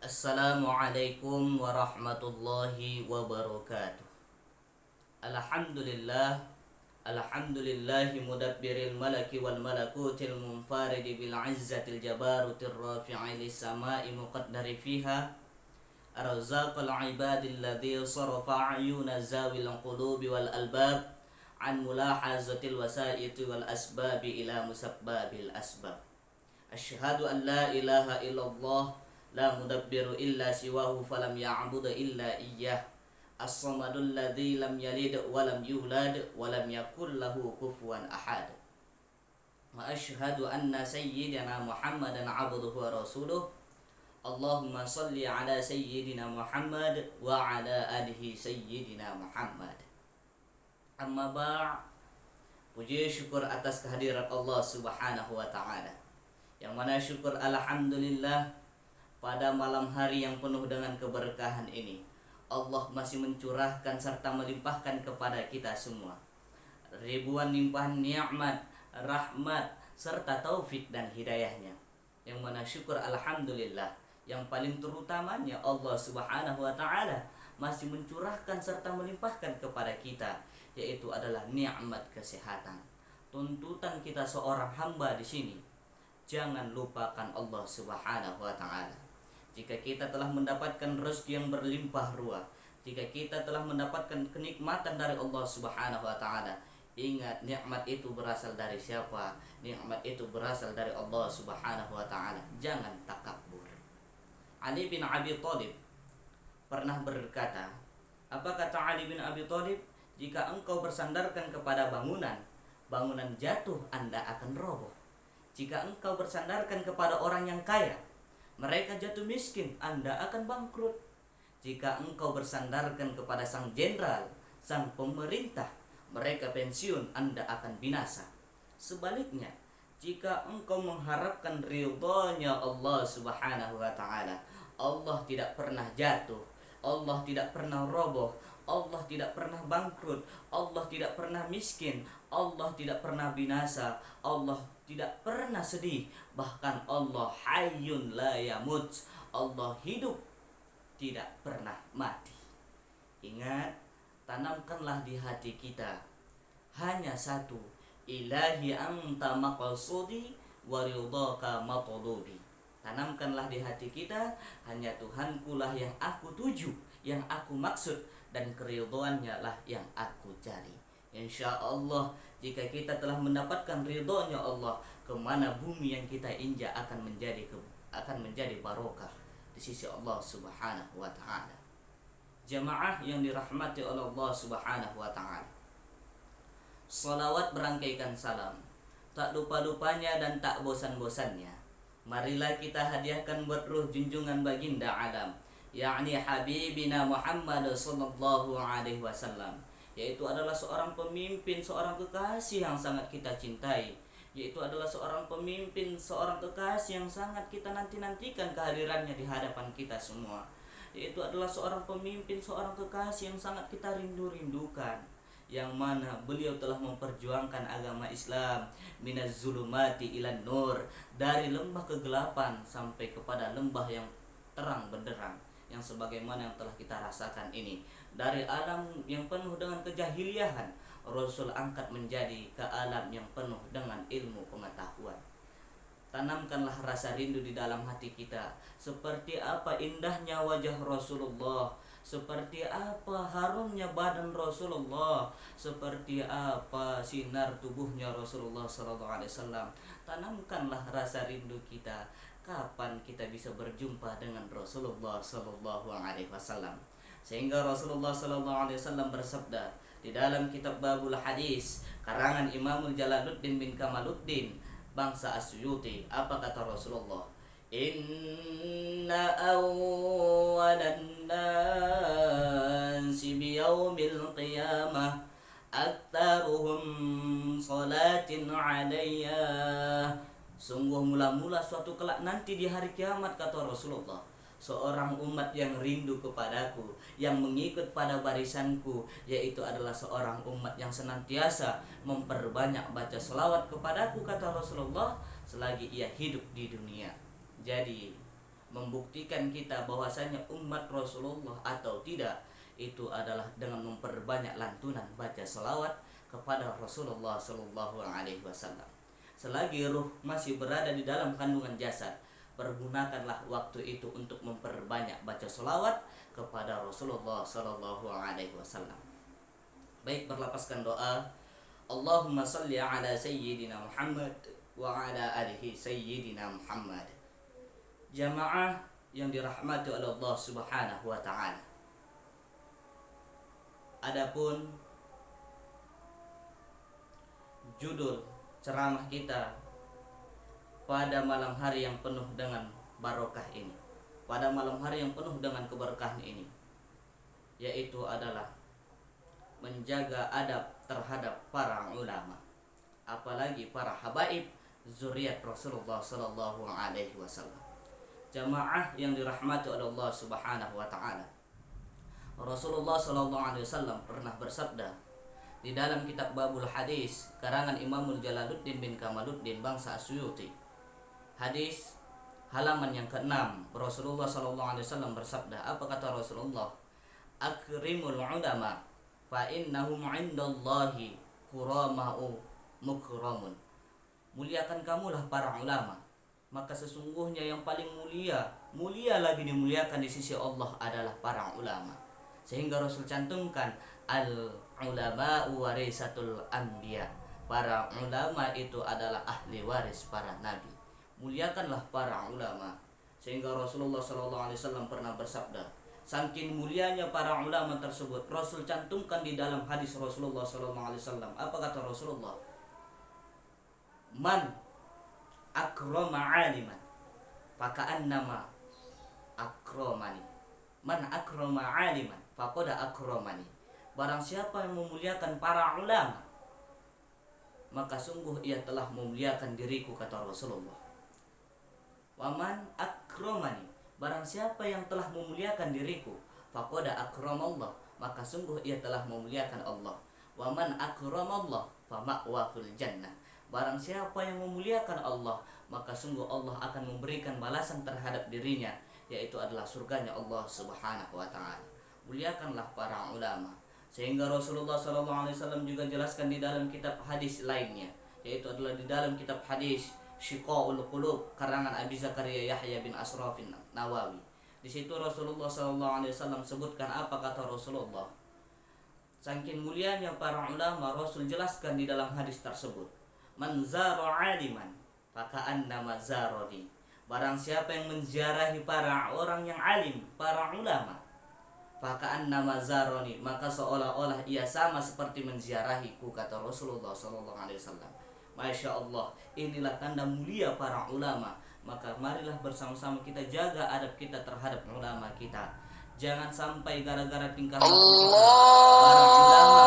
Assalamualaikum warahmatullahi wabarakatuh. Alhamdulillah. Alhamdulillahi mudabbiril malaki wal malakutil munfaridi bil izzatil jabarutir rafi'i lis sama'i muqaddari fiha arzaqal ibadil ladzi sarafa ayuna zawil qulubi wal albab an mulahazatil wasaiti wal asbabi ila musabbabil asbab. Asyhadu an la ilaha illallah la mudabbiru illa siwahu falam ya'budu illa iyyah. As-samadul ladzi lam yalid wa lam yulad wa lam yakul lahu kufuwan ahad. Wa asyhadu anna sayyidina Muhammadan 'abduhu wa rasuluh. Allahumma salli ala sayyidina Muhammad wa ala alihi sayyidina Muhammad. Amma ba', puji syukur atas kehadiran Allah Subhanahu wa taala. Yang mana syukur alhamdulillah pada malam hari yang penuh dengan keberkahan ini Allah masih mencurahkan serta melimpahkan kepada kita semua ribuan limpahan nikmat, rahmat, serta taufik dan hidayahnya. Yang mana syukur alhamdulillah yang paling terutamanya Allah Subhanahu wa taala masih mencurahkan serta melimpahkan kepada kita, yaitu adalah nikmat kesehatan. Tuntutan kita seorang hamba di sini, jangan lupakan Allah Subhanahu wa taala. Jika kita telah mendapatkan rezeki yang berlimpah ruah, jika kita telah mendapatkan kenikmatan dari Allah Subhanahu wa taala, ingat nikmat itu berasal dari siapa? Nikmat itu berasal dari Allah Subhanahu wa taala. Jangan takabur. Ali bin Abi Thalib pernah berkata, apa kata Ali bin Abi Thalib? Jika engkau bersandarkan kepada bangunan, bangunan jatuh, Anda akan roboh. Jika engkau bersandarkan kepada orang yang kaya, mereka jatuh miskin, Anda akan bangkrut. Jika engkau bersandarkan kepada sang jenderal, sang pemerintah, mereka pensiun, Anda akan binasa. Sebaliknya, jika engkau mengharapkan ridhonya Allah Subhanahu wa taala, Allah tidak pernah jatuh, Allah tidak pernah roboh, Allah tidak pernah bangkrut, Allah tidak pernah miskin, Allah tidak pernah binasa, Allah tidak pernah sedih. Bahkan Allah hayyun la yamut, Allah hidup, tidak pernah mati. Ingat, tanamkanlah di hati kita hanya satu, ilahi anta maqsudi wa ridhaka matlubi. Tanamkanlah di hati kita, hanya Tuhanku lah yang aku tuju, yang aku maksud, dan keridhoannya lah yang aku cari. Insya Allah, jika kita telah mendapatkan ridhonya Allah, kemana bumi yang kita injak akan menjadi barokah di sisi Allah Subhanahu wa taala. Jamaah yang dirahmati oleh Allah Subhanahu wa taala, salawat berangkaikan salam, tak lupa-lupanya dan tak bosan-bosannya, marilah kita hadiahkan buat ruh junjungan baginda alam, yakni Habibina Muhammad sallallahu alaihi wasallam, yaitu adalah seorang pemimpin, seorang kekasih yang sangat kita cintai, yaitu adalah seorang pemimpin, seorang kekasih yang sangat kita nanti-nantikan kehadirannya di hadapan kita semua, yaitu adalah seorang pemimpin, seorang kekasih yang sangat kita rindu-rindukan, yang mana beliau telah memperjuangkan agama Islam minaz zulumati ilan nur, dari lembah kegelapan sampai kepada lembah yang terang benderang, yang sebagaimana yang telah kita rasakan ini. Dari alam yang penuh dengan kejahiliahan, Rasul angkat menjadi ke alam yang penuh dengan ilmu pengetahuan. Tanamkanlah rasa rindu di dalam hati kita. Seperti apa indahnya wajah Rasulullah, seperti apa harumnya badan Rasulullah, seperti apa sinar tubuhnya Rasulullah SAW. Tanamkanlah rasa rindu kita. Kapan kita bisa berjumpa dengan Rasulullah SAW? Sehingga Rasulullah SAW bersabda di dalam kitab Babul Hadis karangan Imamul Jalaluddin bin Kamaluddin bangsa Asyuti. Apa kata Rasulullah? Inna awwalan nasi biyaumil qiyamah aktaruhum salatin alayya. Sungguh mula-mula suatu kelak nanti di hari kiamat, kata Rasulullah, seorang umat yang rindu kepadaku, yang mengikut pada barisanku, yaitu adalah seorang umat yang senantiasa memperbanyak baca selawat kepadaku, kata Rasulullah, selagi ia hidup di dunia. Jadi membuktikan kita bahwasanya umat Rasulullah atau tidak, itu adalah dengan memperbanyak lantunan baca selawat kepada Rasulullah Sallallahu Alaihi Wasallam. Selagi ruh masih berada di dalam kandungan jasad, pergunakanlah waktu itu untuk memperbanyak baca selawat kepada Rasulullah Sallallahu Alaihi Wasallam. Baik, berlapaskan doa. Allahumma salli ala Sayyidina Muhammad wa ala alihi Sayyidina Muhammad. Jamaah yang dirahmati oleh Allah Subhanahu wa taala. Adapun judul ceramah kita pada malam hari yang penuh dengan barokah ini, pada malam hari yang penuh dengan keberkahan ini, yaitu adalah menjaga adab terhadap para ulama, apalagi para habaib zuriat Rasulullah Sallallahu Alaihi Wasallam. Jamaah yang dirahmati oleh Allah Subhanahu wa taala. Rasulullah Sallallahu Alaihi Wasallam pernah bersabda di dalam kitab Babul Hadis karangan Imamul Jalaluddin bin Kamaluddin Bangsa Asyuti. Hadis halaman yang ke-6, Rasulullah Sallallahu Alaihi Wasallam bersabda, apa kata Rasulullah? Akrimul ulama fa innahum 'indallahi kurama'u mukramun. Muliakan kamulah para ulama, maka sesungguhnya yang paling mulia lagi dimuliakan di sisi Allah adalah para ulama. Sehingga Rasul cantumkan al ulama warisatul anbiya. Para ulama itu adalah ahli waris para nabi. Muliakanlah para ulama. Sehingga Rasulullah Sallallahu Alaihi Wasallam pernah bersabda, saking mulianya para ulama tersebut, Rasul cantumkan di dalam hadis Rasulullah Sallallahu Alaihi Wasallam. Apa kata Rasulullah? Man akrama aliman faka'annama akramani. Man akrama aliman faqad akramani. Barang siapa yang memuliakan para ulama, maka sungguh ia telah memuliakan diriku, kata Rasulullah. Wa man akramani, barang siapa yang telah memuliakan diriku, faqad akramallah, maka sungguh ia telah memuliakan Allah. Wa man akramallah fa ma'wahul jannah. Barang siapa yang memuliakan Allah, maka sungguh Allah akan memberikan balasan terhadap dirinya, yaitu adalah surganya Allah Subhanahu wa taala. Muliakanlah para ulama. Sehingga Rasulullah SAW juga jelaskan di dalam kitab hadis lainnya, yaitu adalah di dalam kitab hadis Syiqaul Qulub karangan Abi Zakaria Yahya bin Asrafin Nawawi. Di situ Rasulullah SAW sebutkan apa kata Rasulullah. Saking mulianya para ulama, Rasul jelaskan di dalam hadis tersebut, man zara aliman faka'annama zarani. Barang siapa yang menziarahi para orang yang alim, para ulama, faka'annama zarani, maka seolah-olah ia sama seperti menziarahiku, kata Rasulullah Sallallahu Alaihi Wasallam. Masya Allah, inilah tanda mulia para ulama. Maka marilah bersama-sama kita jaga adab kita terhadap ulama kita. Jangan sampai gara-gara tingkah laku kita, para ulama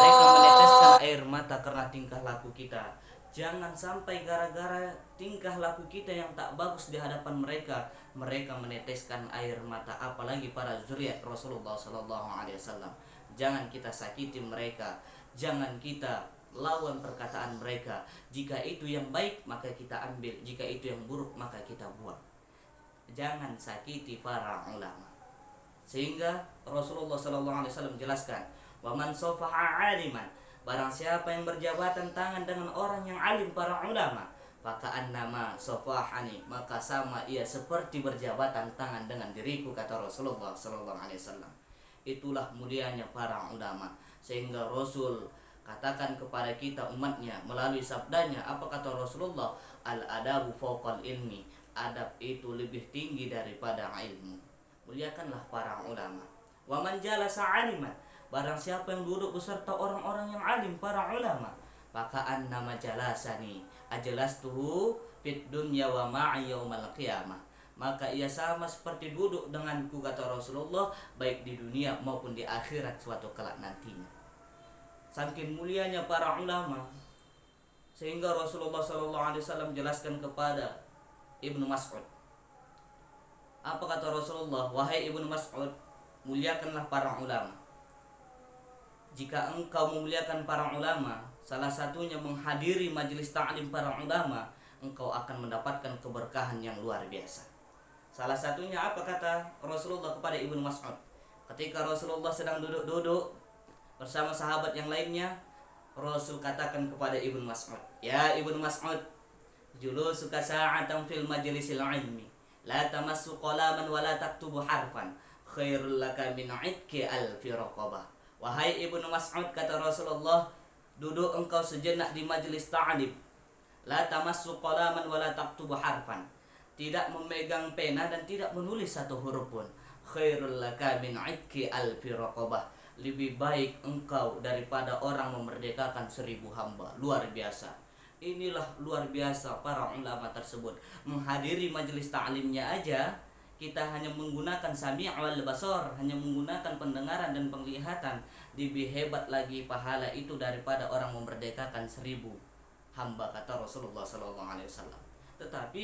mereka meneteskan air mata karena tingkah laku kita. Jangan sampai gara-gara tingkah laku kita yang tak bagus di hadapan mereka, mereka meneteskan air mata, apalagi para zuriat Rasulullah Sallallahu Alaihi Wasallam. Jangan kita sakiti mereka, jangan kita lawan perkataan mereka. Jika itu yang baik maka kita ambil, jika itu yang buruk maka kita buang. Jangan sakiti para ulama. Sehingga Rasulullah Sallallahu Alaihi Wasallam jelaskan, wa man safaha aliman, barang siapa yang berjabatan tangan dengan orang yang alim, para ulama, faka'annama safahani, maka sama ia seperti berjabatan tangan dengan diriku, kata Rasulullah Sallallahu Alaihi Wasallam. Itulah mulianya para ulama. Sehingga Rasul katakan kepada kita umatnya melalui sabdanya, apa kata Rasulullah? Al-adabu fawqal ilmi, adab itu lebih tinggi daripada ilmu. Muliakanlah para ulama. Wa man jalasa aliman, barang siapa yang duduk beserta orang-orang yang alim, para ulama, faka'annama jalasani ajlastuhu fid dunya wa ma'i yaumal qiyamah, maka ia sama seperti duduk denganku, kata Rasulullah, baik di dunia maupun di akhirat suatu kelak nantinya. Saking mulianya para ulama, sehingga Rasulullah SAW jelaskan kepada Ibnu Mas'ud. Apa kata Rasulullah? Wahai Ibnu Mas'ud, muliakanlah para ulama. Jika engkau memuliakan para ulama, salah satunya menghadiri majelis ta'lim para ulama, engkau akan mendapatkan keberkahan yang luar biasa. Salah satunya apa kata Rasulullah kepada Ibnu Mas'ud? Ketika Rasulullah sedang duduk-duduk bersama sahabat yang lainnya, Rasul katakan kepada Ibnu Mas'ud, "Ya Ibnu Mas'ud, julusuka sa'atan fil majlisil ilmi, la tamassu qalaman wa la taktubu harfan, khairul laka min 'idki alfi raqabah." Wahai Ibnu Mas'ud, kata Rasulullah, duduk engkau sejenak di majelis ta'lim, la tamassu qalaman wa la taktubu harfan, tidak memegang pena dan tidak menulis satu huruf pun, khairul laka min 'idki alfi raqabah, lebih baik engkau daripada orang memerdekakan 1000 hamba. Luar biasa. Inilah luar biasa para ulama tersebut. Menghadiri majelis ta'limnya aja kita hanya menggunakan sami' wal basar, hanya menggunakan pendengaran dan penglihatan, lebih hebat lagi pahala itu daripada orang memerdekakan 1000 hamba, kata Rasulullah SAW. Tetapi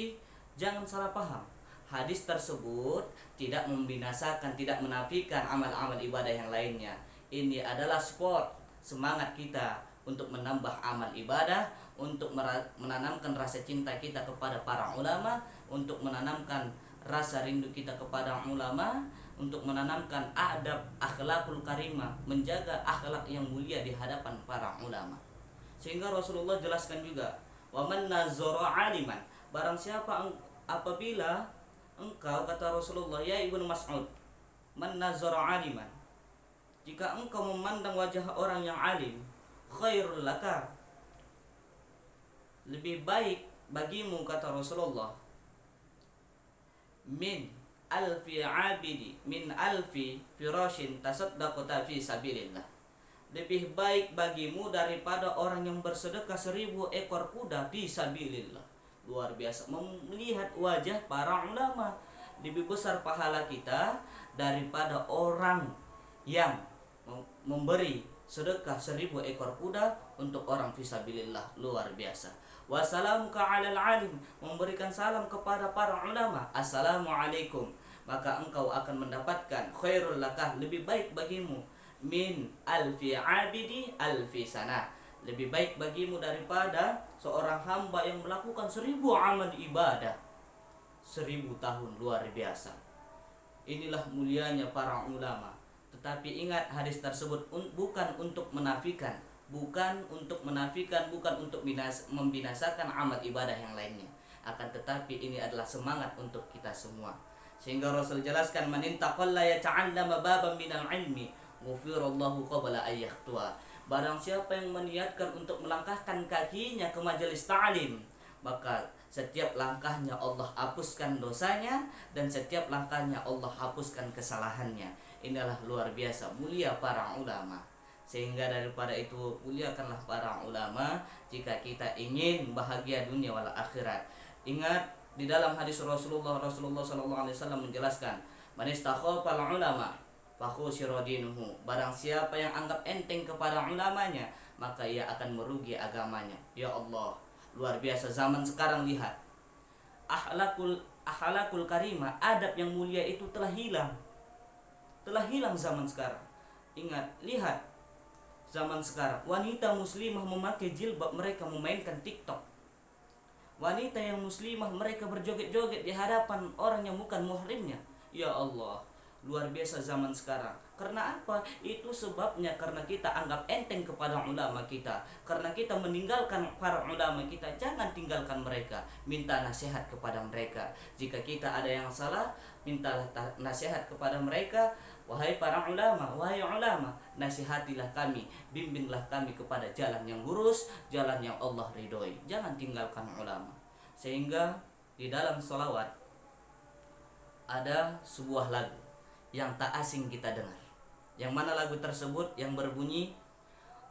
jangan salah paham, hadis tersebut tidak membinasakan, tidak menafikan amal-amal ibadah yang lainnya. Ini adalah sport semangat kita untuk menambah amal ibadah, untuk menanamkan rasa cinta kita kepada para ulama, untuk menanamkan rasa rindu kita kepada ulama, untuk menanamkan adab akhlakul karimah, menjaga akhlak yang mulia di hadapan para ulama. Sehingga Rasulullah jelaskan juga, wa man nazara aliman, barang siapa apabila engkau, kata Rasulullah, ya Ibnu Mas'ud, man nazara aliman, jika engkau memandang wajah orang yang alim, khairul laka, lebih baik bagimu, kata Rasulullah, min alfi abidi, min alfi firashin tasaddaqta fi sabilillah, lebih baik bagimu daripada orang yang bersedekah 1000 ekor kuda fi sabilillah. Luar biasa. Melihat wajah para ulama, lebih besar pahala kita daripada orang yang memberi sedekah 1000 ekor kuda untuk orang fisabilillah. Luar biasa. Wassalamuka 'alal alim, memberikan salam kepada para ulama, assalamualaikum, maka engkau akan mendapatkan khairul lakah, lebih baik bagimu, min alfi abidi alfi sana, lebih baik bagimu daripada seorang hamba yang melakukan 1000 amal ibadah 1000 tahun. Luar biasa. Inilah mulianya para ulama. Tetapi ingat, hadis tersebut bukan untuk menafikan, bukan untuk membinasakan amal ibadah yang lainnya. Akan tetapi ini adalah semangat untuk kita semua. Sehingga Rasul jelaskan, man intaqalla yata'allama baban minal ilmi ghufirallahu qabla ayyahtua. Barang siapa yang meniatkan untuk melangkahkan kakinya ke majelis ta'lim, maka setiap langkahnya Allah hapuskan dosanya, dan setiap langkahnya Allah hapuskan kesalahannya. Inilah luar biasa mulia para ulama. Sehingga daripada itu, muliakanlah para ulama jika kita ingin bahagia dunia wal akhirat. Ingat, di dalam hadis Rasulullah SAW menjelaskan, man istakhafal ulama fakhusyira dinuhu, barang siapa yang anggap enteng kepada ulamanya, maka ia akan merugi agamanya. Ya Allah, luar biasa. Zaman sekarang lihat, akhlakul karimah, adab yang mulia itu telah hilang zaman sekarang. Ingat, lihat zaman sekarang, wanita muslimah memakai jilbab, mereka memainkan TikTok. Wanita yang muslimah mereka berjoget-joget di hadapan orang yang bukan muhrimnya. Ya Allah, luar biasa zaman sekarang. Karena apa? Itu sebabnya karena kita anggap enteng kepada ulama kita, karena kita meninggalkan para ulama kita. Jangan tinggalkan mereka, minta nasihat kepada mereka. Jika kita ada yang salah, mintalah nasihat kepada mereka. Wahai para ulama, wahai ulama, nasihatilah kami, bimbinglah kami kepada jalan yang lurus, jalan yang Allah ridhoi. Jangan tinggalkan ulama. Sehingga di dalam sholawat ada sebuah lagu yang tak asing kita dengar. Yang mana lagu tersebut? Yang berbunyi,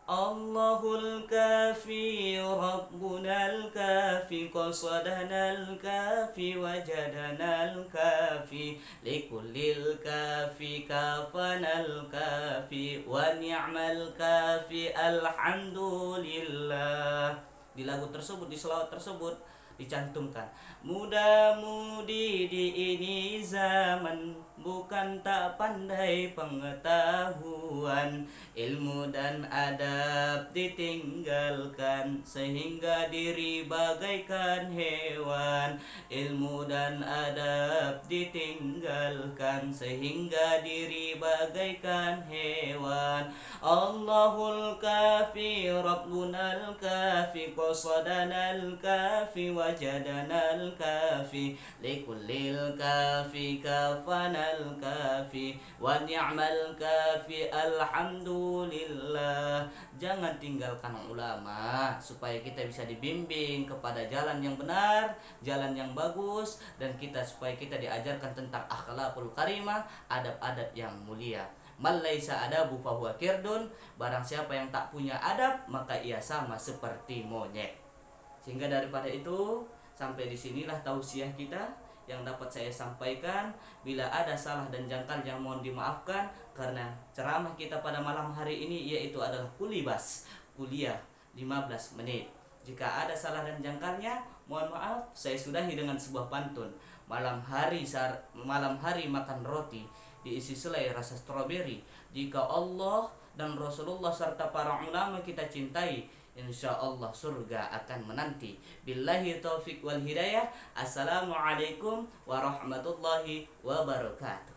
Allahul kafi, Rabbunal kafi, qasadanal kafi, wajadanal kafi, likullil kafi, kafanal kafi, wa ni'mal kafi, alhamdulillah. Di lagu tersebut, di selawat tersebut dicantumkan, muda-mudi di ini zaman, bukan tak pandai pengetahuan. Ilmu dan adab ditinggalkan sehingga diri bagaikan hewan. Ilmu dan adab ditinggalkan sehingga diri bagaikan hewan. Allahul kafi Rabbunal kafi qasadanal kafi wajadanal kafi likullil kafi kafanal kafi wa ni'mal kafi alhamdulillah. Jangan tinggalkan ulama supaya kita bisa dibimbing kepada jalan yang benar, jalan yang bagus, dan supaya kita diajarkan tentang akhlakul karimah, adab-adab yang mulia. Man laisa adabu fahuwa kirdun, barang siapa yang tak punya adab maka ia sama seperti monyet. Sehingga daripada itu, sampai disinilah tausiah kita yang dapat saya sampaikan. Bila ada salah dan jangkal yang mohon dimaafkan, karena ceramah kita pada malam hari ini yaitu adalah kulibas, kuliah 15 menit. Jika ada salah dan jangkalnya, mohon maaf. Saya sudahi dengan sebuah pantun. Malam hari makan roti diisi selai rasa stroberi. Jika Allah dan Rasulullah serta para ulama kita cintai, insya Allah surga akan menanti. Billahi taufiq wal hidayah. Assalamualaikum warahmatullahi wabarakatuh.